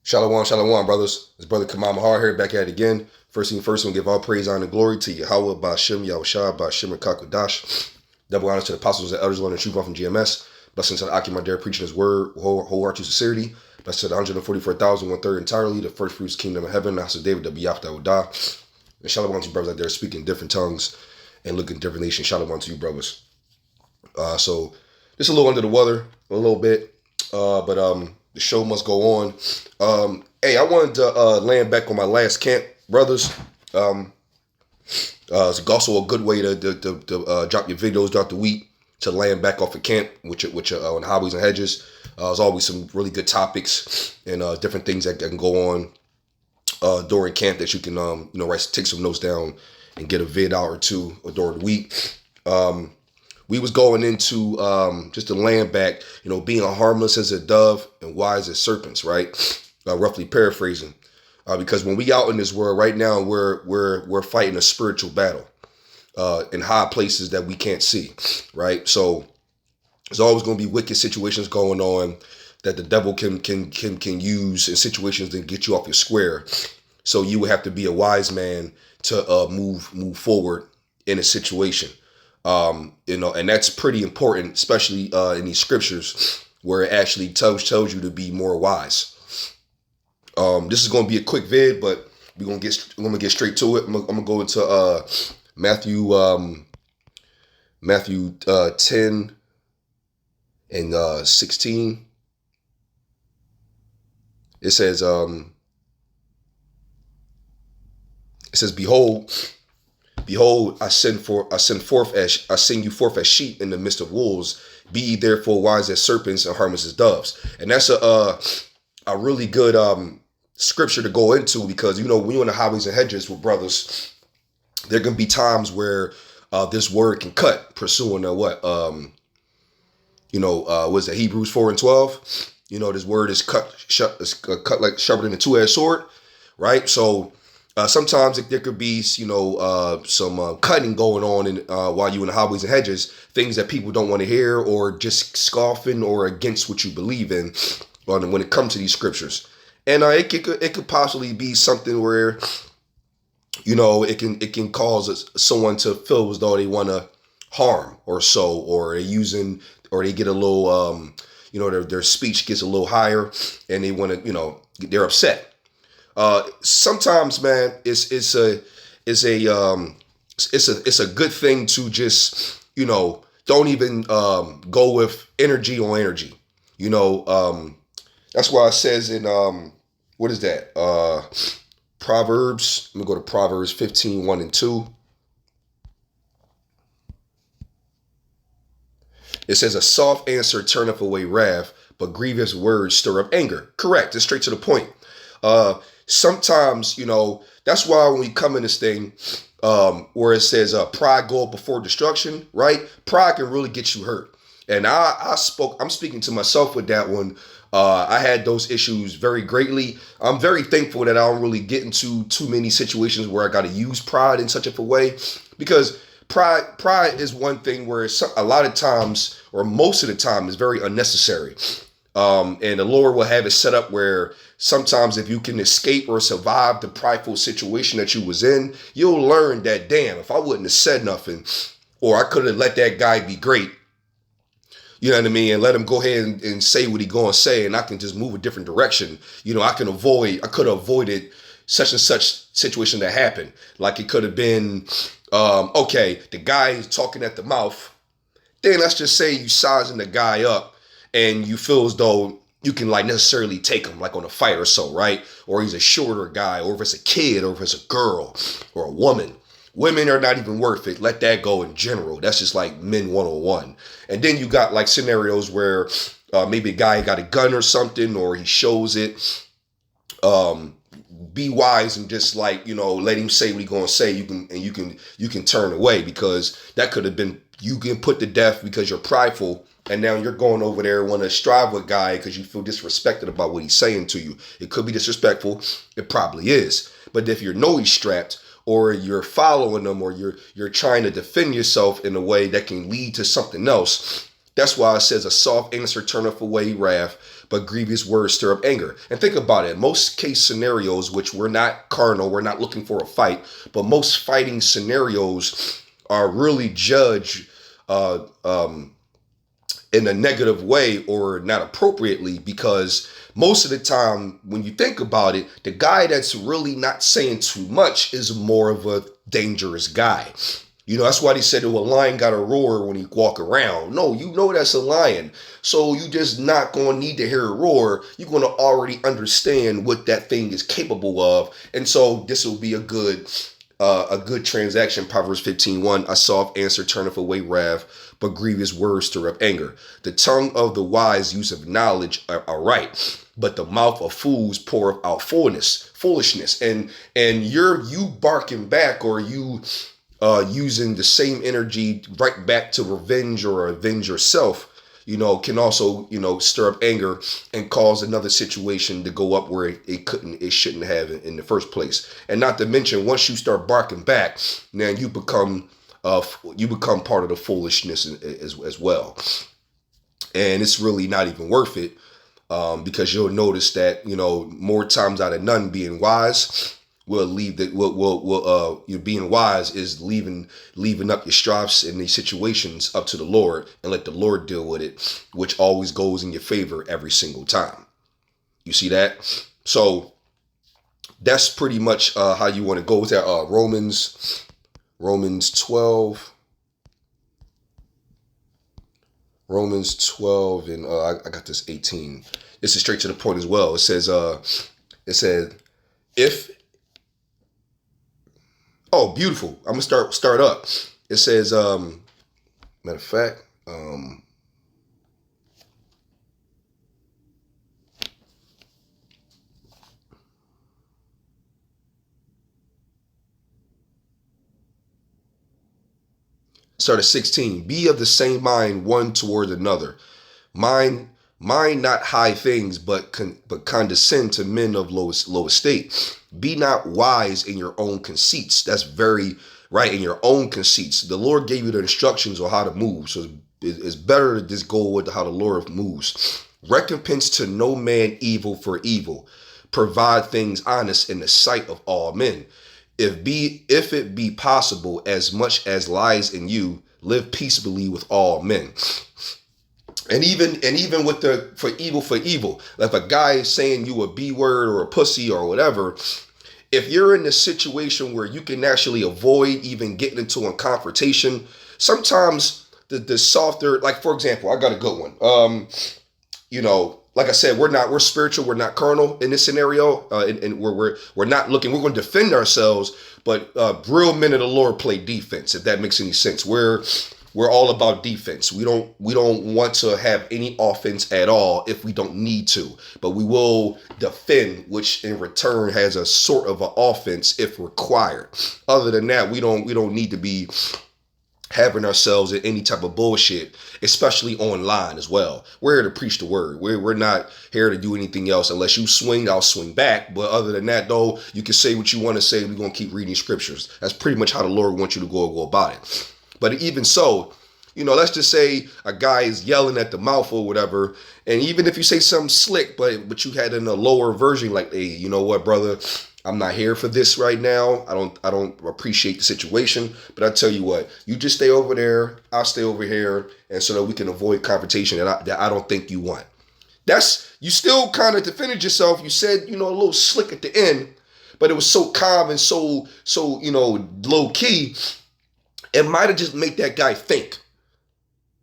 Shalom, shalom, brothers. It's Brother Kamal Mahar here, back at it again. First thing first, we'll give all praise, honor, and glory to Yahawah, Bahasham, Yahawashi, Bahasham, and qadash. Double honors to the apostles and elders, Lord and true from GMS. Blessings to the Akim, my dear, preaching his word, whole heart to sincerity. Blessings to the 144,000, 1/3 entirely, the first fruits, kingdom of heaven, the house of David, the Yahawashi. And shalom to you brothers out there speaking different tongues and looking different nations. Shalom to you brothers. So just a little under the weather, a little bit, but the show must go on. Hey, I wanted to land back on my last camp, brothers. It's also a good way to drop your videos throughout the week, to land back off of camp, which on hobbies and hedges. There's always some really good topics and different things that can go on during camp that you can take some notes down and get a vid out or two during the week. We was going into just to land back, being harmless as a dove and wise as serpents, right? Roughly paraphrasing, because when we out in this world right now, we're fighting a spiritual battle in high places that we can't see, right? So there's always going to be wicked situations going on that the devil can use in situations to get you off your square. So you would have to be a wise man to move forward in a situation. And that's pretty important, especially in these scriptures where it actually tells you to be more wise. This is going to be a quick vid, but we're going to get straight to it. I'm going to go into Matthew 10 and 16. It says, Behold, I send you forth as sheep in the midst of wolves. Be ye therefore wise as serpents and harmless as doves. And that's a really good scripture to go into, because when you're in the hobbies and hedges with brothers, there can be times where this word can cut, pursuing what was it, Hebrews 4 and 12. This word is cut like sharper than a two-edged sword, right? So sometimes there could be, some cutting going on while you're in the hobbies and hedges, things that people don't want to hear, or just scoffing or against what you believe in when it comes to these scriptures. And it could possibly be something where, it can cause someone to feel as though they want to harm or so, or they get a little, their speech gets a little higher and they want to, they're upset. Sometimes, man, it's a good thing to just, don't even go with energy on energy. That's why it says in what is that? Proverbs. I'm gonna go to Proverbs 15, 1 and 2. It says, a soft answer turneth away wrath, but grievous words stir up anger. Correct. It's straight to the point. Sometimes, that's why when we come in this thing, where it says pride goeth before destruction, right? Pride can really get you hurt. And I'm speaking to myself with that one. I had those issues very greatly. I'm very thankful that I don't really get into too many situations where I got to use pride in such a way, because pride is one thing where it's a lot of times, or most of the time, is very unnecessary. And the Lord will have it set up where sometimes if you can escape or survive the prideful situation that you was in, you'll learn that, damn, if I wouldn't have said nothing, or I could have let that guy be great, you know what I mean, and let him go ahead and say what he gonna say, and I can just move a different direction. I could have avoided such and such situation that happened. Like it could have been, okay, the guy is talking at the mouth. Then let's just say you sizing the guy up and you feel as though you can necessarily take him on a fight or so, right? Or he's a shorter guy, or if it's a kid, or if it's a girl or a woman. Women are not even worth it. Let that go in general. That's just like men 101. And then you got scenarios where maybe a guy got a gun or something, or he shows it. Be wise and just let him say what he's gonna say. You can turn away, because that could have been, you can put to death because you're prideful, and now you're going over there and want to strive with a guy because you feel disrespected about what he's saying to you. It could be disrespectful. It probably is. But if you know he's strapped, or you're following them, or you're trying to defend yourself in a way that can lead to something else, that's why it says a soft answer turneth away wrath, but grievous words stir up anger. And think about it. Most case scenarios, which we're not carnal, we're not looking for a fight, but most fighting scenarios are really judged in a negative way or not appropriately, because most of the time when you think about it, the guy that's really not saying too much is more of a dangerous guy. You know, that's why they said, oh, a lion got to roar when he walk around. No, you know that's a lion. So you just not going to need to hear a roar. You're going to already understand what that thing is capable of. And so this will be a good transaction. Proverbs 15:1. A soft answer turneth away wrath, but grievous words stir up anger. The tongue of the wise useth knowledge are right, but the mouth of fools poureth out foolishness. And you barking back, or you using the same energy right back to revenge or avenge yourself, can also, stir up anger and cause another situation to go up where it shouldn't have in the first place. And not to mention, once you start barking back, now you become part of the foolishness as well. And it's really not even worth it, because you'll notice that, more times out of none, being wise you being wise is leaving up your strifes in these situations up to the Lord, and let the Lord deal with it, which always goes in your favor every single time. You see that? So that's pretty much how you want to go with that. Romans 12. Romans 12 and I got this 18. This is straight to the point as well. It says if. Oh, beautiful. I'm gonna start up. It says, matter of fact, start at 16. Be of the same mind one toward another. Mind not high things, but condescend to men of low estate. Be not wise in your own conceits. That's very right, in your own conceits. The Lord gave you the instructions on how to move, so it's better to just go with how the Lord moves. Recompense to no man evil for evil. Provide things honest in the sight of all men. If it be possible, as much as lies in you, live peaceably with all men. And even with for evil, like if a guy is saying you a B word or a pussy or whatever, if you're in a situation where you can actually avoid even getting into a confrontation, sometimes the softer, like for example, I got a good one. Like I said, we're spiritual, we're not carnal in this scenario, and we're not looking. We're going to defend ourselves, but real men of the Lord play defense. If that makes any sense, we're all about defense. We don't want to have any offense at all if we don't need to, but we will defend, which in return has a sort of an offense if required. Other than that, we don't need to be having ourselves in any type of bullshit, especially online as well. We're here to preach the word. We're not here to do anything else. Unless you swing, I'll swing back. But other than that, though, you can say what you want to say. We're going to keep reading scriptures. That's pretty much how the Lord wants you to go about it. But even so, let's just say a guy is yelling at the mouth or whatever, and even if you say something slick, but you had in a lower version, like, hey, you know what, brother, I'm not here for this right now. I don't appreciate the situation, but I tell you what, you just stay over there, I'll stay over here, and so that we can avoid confrontation that I don't think you want. You still kind of defended yourself. You said, a little slick at the end, but it was so calm and so low key. It might have just made that guy think.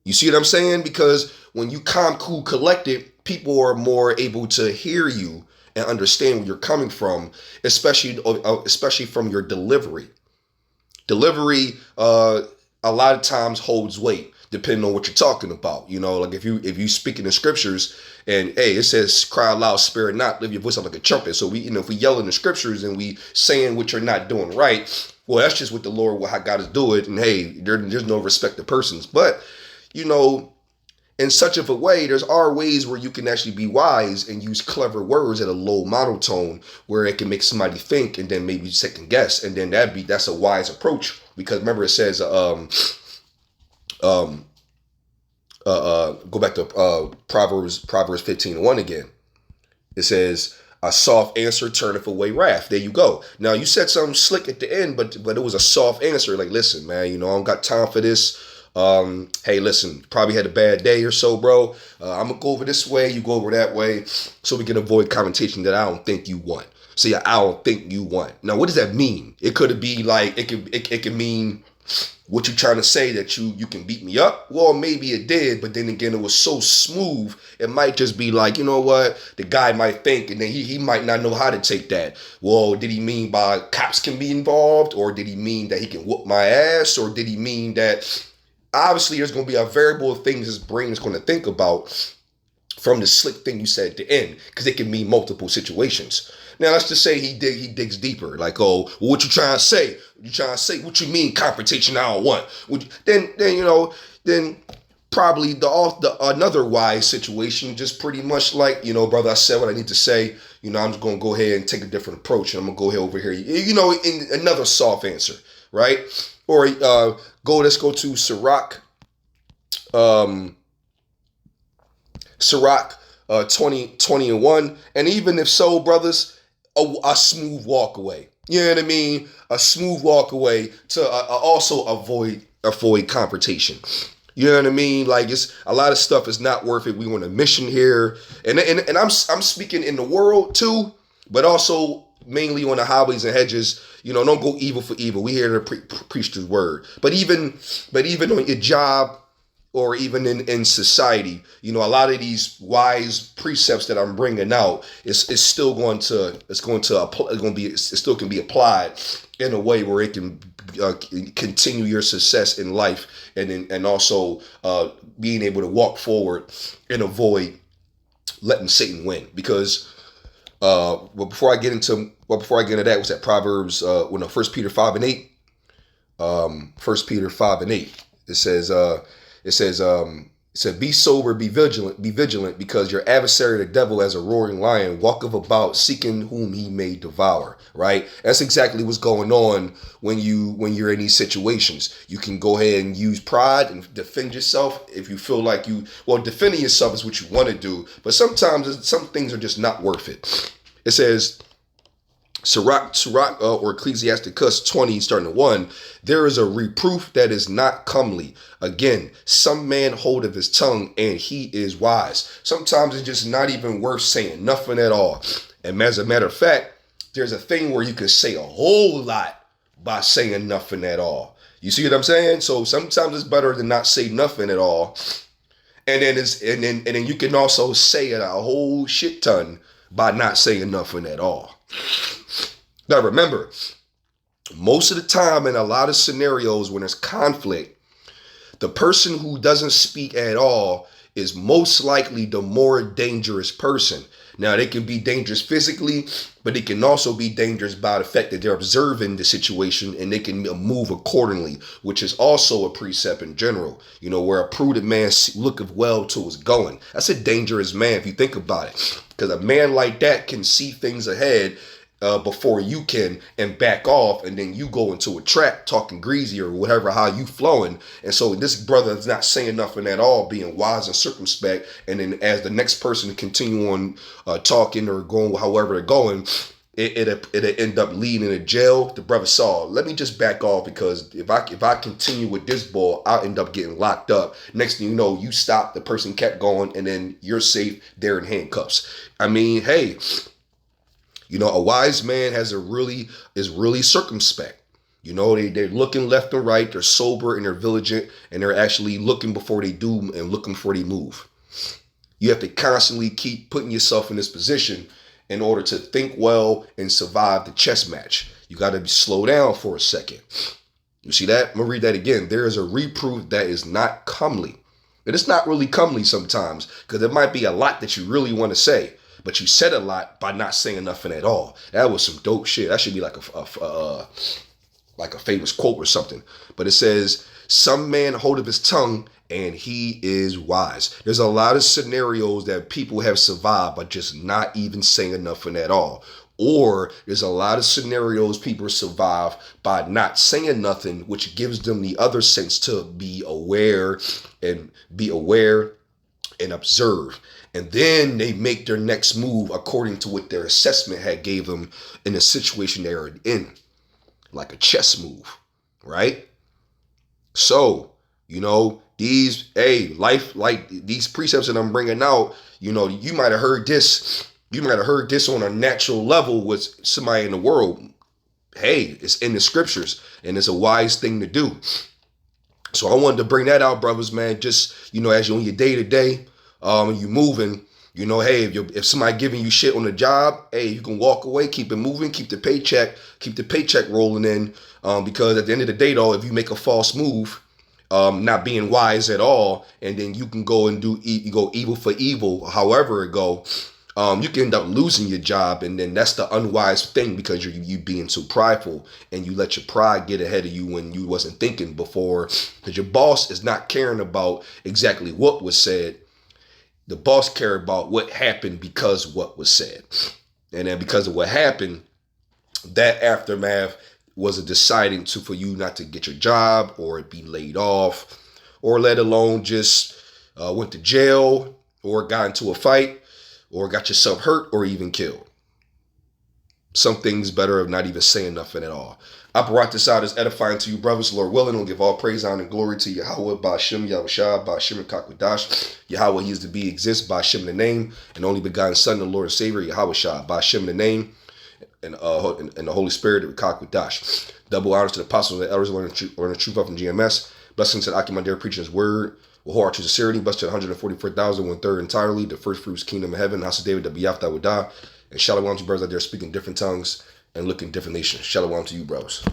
You see what I'm saying? Because when you calm, cool, collected, people are more able to hear you and understand where you're coming from, especially from your delivery. Delivery, a lot of times holds weight, depending on what you're talking about. Like if you speak in the scriptures, and hey, it says, "Cry aloud, spare it not, lift your voice out like a trumpet." So if we yell in the scriptures and we saying what you're not doing right, well, that's just what the Lord will have got to do it. And hey, there's no respect to persons. But, in such of a way, there's are ways where you can actually be wise and use clever words at a low monotone where it can make somebody think and then maybe second guess. And then that's a wise approach, because remember it says, Go back to Proverbs 15:1 again. It says, "A soft answer turneth away wrath." There you go. Now you said something slick at the end, but it was a soft answer. Like, listen, man, I don't got time for this. Hey, listen, probably had a bad day or so, bro. I'm gonna go over this way, you go over that way, so we can avoid confrontation that I don't think you want. See, I don't think you want. Now, what does that mean? It could be like it could mean what you trying to say, that you can beat me up? Well, maybe it did, but then again, it was so smooth. It might just be like, you know what, the guy might think, and then he might not know how to take that. Well, did he mean by cops can be involved, or did he mean that he can whoop my ass, or did he mean that? Obviously, there's going to be a variable of things his brain is going to think about from the slick thing you said at the end, because it can mean multiple situations. Now, let's just say he digs deeper. Like, oh, well, what you trying to say? You trying to say what you mean confrontation I don't want? Then probably the another wise situation, just pretty much like, brother, I said what I need to say. I'm just going to go ahead and take a different approach, and I'm going to go ahead over here. In another soft answer, right? Or let's go to Sirach. Sirach 20:1. And even if so, brothers, a smooth walk away. You know what I mean? A smooth walk away to also avoid confrontation. You know what I mean? Like, it's a lot of stuff is not worth it. We on a mission here, and I'm speaking in the world too, but also mainly on the highways and hedges. Don't go evil for evil. We here to preach the word. But even on your job, or even in society, a lot of these wise precepts that I'm bringing out it still can be applied in a way where it can continue your success in life, and also being able to walk forward and avoid letting Satan win. Because before I get into that, was that Proverbs 1 Peter 5:8. 1 Peter 5:8. It said, "Be sober, be vigilant, because your adversary, the devil, as a roaring lion, walketh about seeking whom he may devour." Right? That's exactly what's going on when you're in these situations. You can go ahead and use pride and defend yourself if you feel like defending yourself is what you want to do, but sometimes some things are just not worth it. It says, Sirach or Ecclesiasticus 20 starting at 1, "There is a reproof that is not comely. Again, some man holdeth his tongue, and he is wise." Sometimes it's just not even worth saying nothing at all. And as a matter of fact, there's a thing where you can say a whole lot by saying nothing at all. You see what I'm saying? So sometimes it's better to not say nothing at all. And then you can also say a whole shit ton by not saying nothing at all. Now remember, most of the time in a lot of scenarios when there's conflict, the person who doesn't speak at all is most likely the more dangerous person. Now, they can be dangerous physically, but it can also be dangerous by the fact that they're observing the situation and they can move accordingly, which is also a precept in general. Where a prudent man looketh well to his going. That's a dangerous man if you think about it, because a man like that can see things ahead before you can, and back off, and then you go into a trap talking greasy or whatever, how you flowing. And so this brother is not saying nothing at all, being wise and circumspect, and then as the next person continue on talking or going however they're going, it'll end up leading to jail. The brother saw, let me just back off, because if I continue with this ball, I'll end up getting locked up. Next thing you know, you stop, the person kept going, and then you're safe, they're in handcuffs. I mean, hey, a wise man is really circumspect. They're looking left and right, they're sober and they're vigilant, and they're actually looking before they do and looking before they move. You have to constantly keep putting yourself in this position in order to think well and survive the chess match. You got to slow down for a second. You see that? I'm going to read that again. There is a reproof that is not comely. And it's not really comely sometimes, because there might be a lot that you really want to say, but you said a lot by not saying nothing at all. That was some dope shit. That should be like a famous quote or something. But it says, "Some man holdeth his tongue, and he is wise." There's a lot of scenarios that people have survived by just not even saying nothing at all. Or there's a lot of scenarios people survive by not saying nothing, which gives them the other sense to be aware and observe. And then they make their next move according to what their assessment had gave them in the situation they were in. Like a chess move, right? So, these, life, like these precepts that I'm bringing out, you might have heard this. You might have heard this on a natural level with somebody in the world. Hey, it's in the scriptures and it's a wise thing to do. So I wanted to bring that out, brothers, man. Just, as you're on your day to day, you moving, hey, if somebody giving you shit on the job, hey, you can walk away, keep it moving, keep the paycheck rolling in. Because at the end of the day, though, if you make a false move, not being wise at all, and then you can go and you go evil for evil, however it go, you can end up losing your job, and then that's the unwise thing because you being too prideful, and you let your pride get ahead of you when you wasn't thinking before, because your boss is not caring about exactly what was said. The boss care about what happened because what was said, and then because of what happened, that aftermath was a deciding for you not to get your job or be laid off, or let alone just went to jail or got into a fight or got yourself hurt or even killed. Some things better of not even saying nothing at all. I brought this out as edifying to you, brothers. Lord willing, we'll give all praise, honor, and glory to Yahawah, Bahasham, Yahawashi, Bahasham, and qadash. Yahawah, he is to be, exists, Bahasham, the name, and only begotten Son, the Lord and Savior, Yahawashi, Bahasham, the name, and the Holy Spirit, the qadash. Double honors to the apostles and the elders, learning the truth of from GMS. Blessings to the Aki, my dear, preaching his word. With whole heart to sincerity, blessed to 144,000, 1/3 entirely, the first fruits, kingdom of heaven, house of David, the Biyaf that would die. And shalom to brothers out there speaking different tongues and looking different nations. Shalom to you, bros.